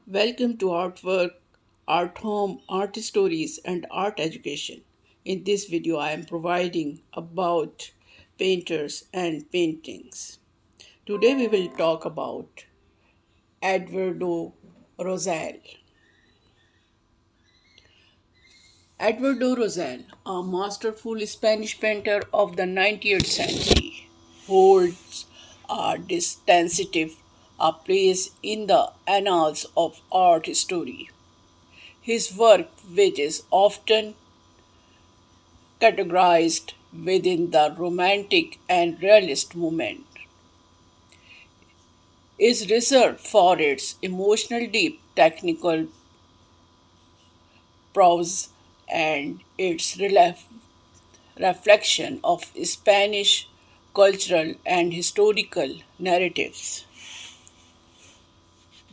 Welcome to Artwork, Art Home, Art Stories, and Art Education. In this video, I am providing about painters and paintings. Today, we will talk about Eduardo Rosale. Eduardo Rosale, a masterful Spanish painter of the 19th century, holds a distinctive a place in the annals of art history. His work, which is often categorized within the Romantic and Realist movement, is reserved for its emotional depth, technical prowess, and its reflection of Spanish cultural and historical narratives.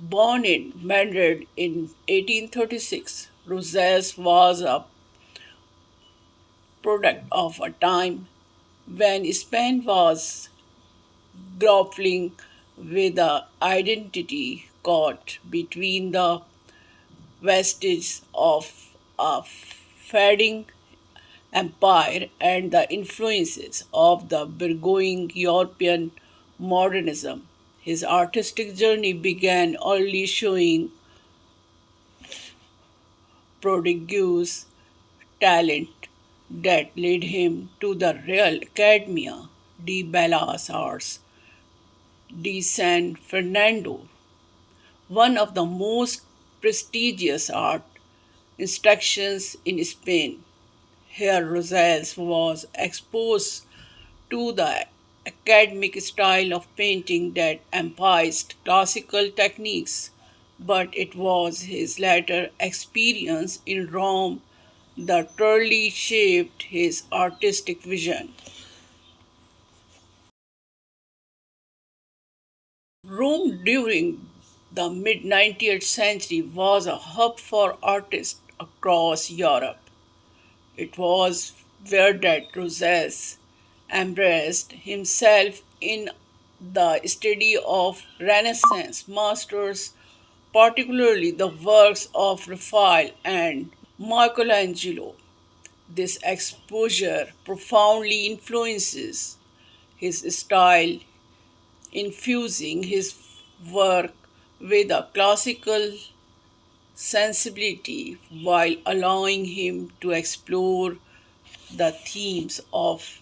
Born in Madrid in 1836, Rosales was a product of a time when Spain was grappling with the identity caught between the vestiges of a fading empire and the influences of the burgeoning European modernism. His artistic journey began early showing prodigious talent that led him to the Real Academia de Bellas Arts de San Fernando, one of the most prestigious art institutions in Spain. Here, Rosales was exposed to the academic style of painting that emphasized classical techniques, but it was his later experience in Rome that truly shaped his artistic vision. Rome during the mid 19th century was a hub for artists across Europe. It was where that Rosales embraced himself in the study of Renaissance masters, particularly the works of Raphael and Michelangelo. This exposure profoundly influences his style, infusing his work with a classical sensibility while allowing him to explore the themes of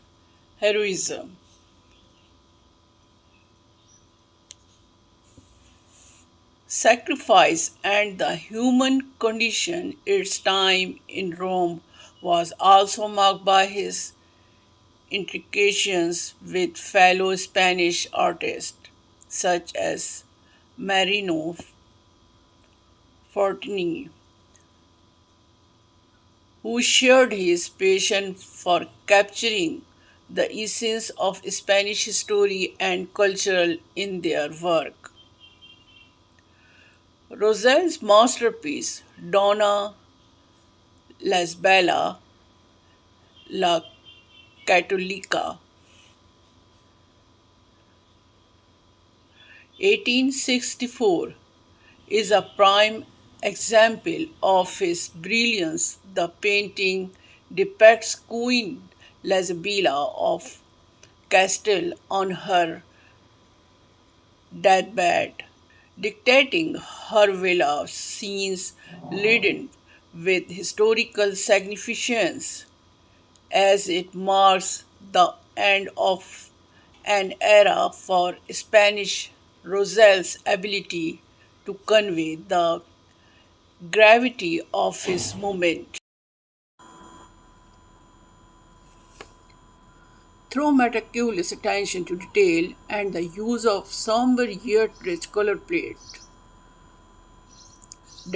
heroism, sacrifice, and the human condition. Its time in Rome was also marked by his interactions with fellow Spanish artists such as Marino Fortuny, who shared his passion for capturing the essence of Spanish history and culture in their work. Roselle's masterpiece, Donna Lasbella La Cattolica, 1864, is a prime example of his brilliance. The painting depicts Queen Lasbella of Castile on her deathbed, dictating her villa scenes laden with historical significance as it marks the end of an era for Spanish. Roselle's ability to convey the gravity of his moment through meticulous attention to detail and the use of somber yet rich color palette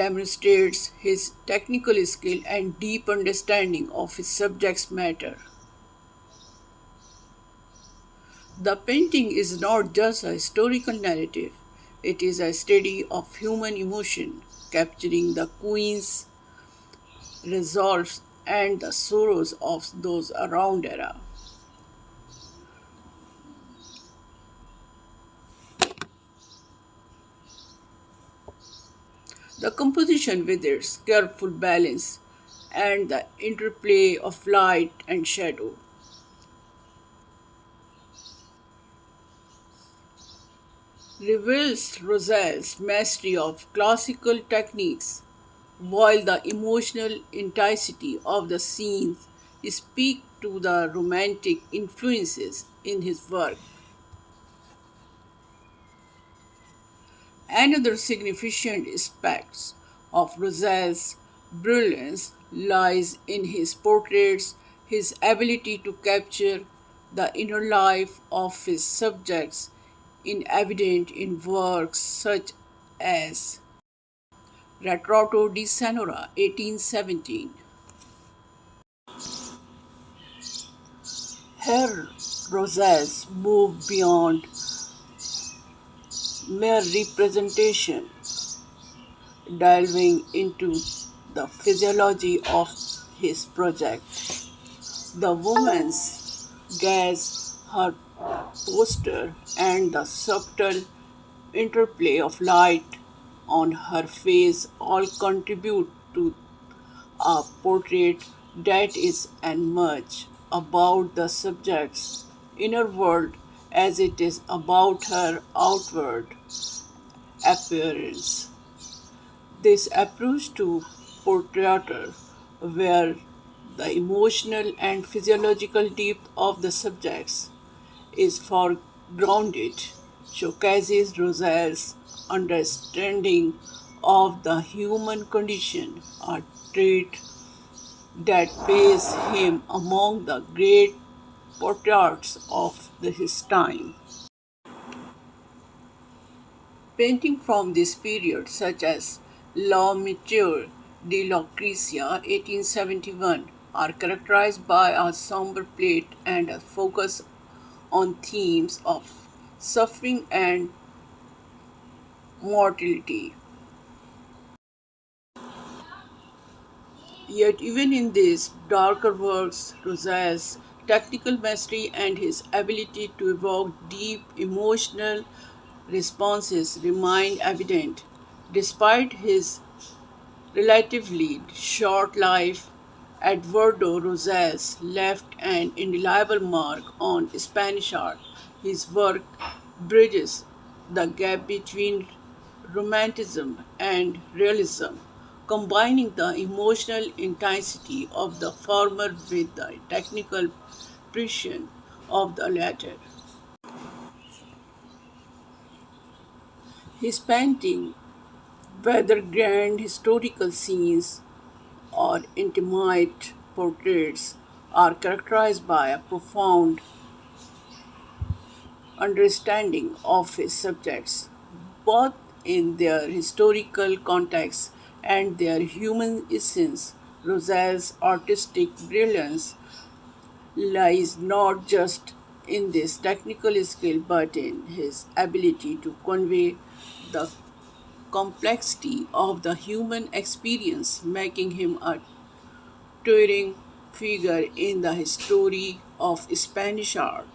demonstrates his technical skill and deep understanding of his subject's matter. The painting is not just a historical narrative, it is a study of human emotion, capturing the queen's resolve and the sorrows of those around her. The composition, with its careful balance and the interplay of light and shadow, reveals Rosale's mastery of classical techniques, while the emotional intensity of the scenes speak to the romantic influences in his work. Another significant aspect of Rosales' brilliance lies in his portraits, his ability to capture the inner life of his subjects, in evident in works such as Retrato di Sonora, 1817. Here, Rosales moved beyond mere representation, delving into the physiology of his project. The woman's gaze, her posture, and the subtle interplay of light on her face all contribute to a portrait that is as much about the subject's inner world as it is about her outward appearance. This approach to portraiture, where the emotional and physiological depth of the subjects is foregrounded, showcases Rosal's understanding of the human condition, a trait that places him among the great portraits of his time. Painting from this period, such as La Metier de Lucretia, 1871, are characterized by a somber plate and a focus on themes of suffering and mortality. Yet, even in these darker works, Rosa's technical mastery and his ability to evoke deep emotional responses remain evident. Despite his relatively short life, Eduardo Rosales left an indelible mark on Spanish art. His work bridges the gap between Romanticism and Realism, combining the emotional intensity of the former with the technical precision of the latter. His painting, whether grand historical scenes or intimate portraits, are characterized by a profound understanding of his subjects, both in their historical context and their human essence. Rosal's artistic brilliance lies not just in this technical skill but in his ability to convey the complexity of the human experience, making him a towering figure in the history of Spanish art.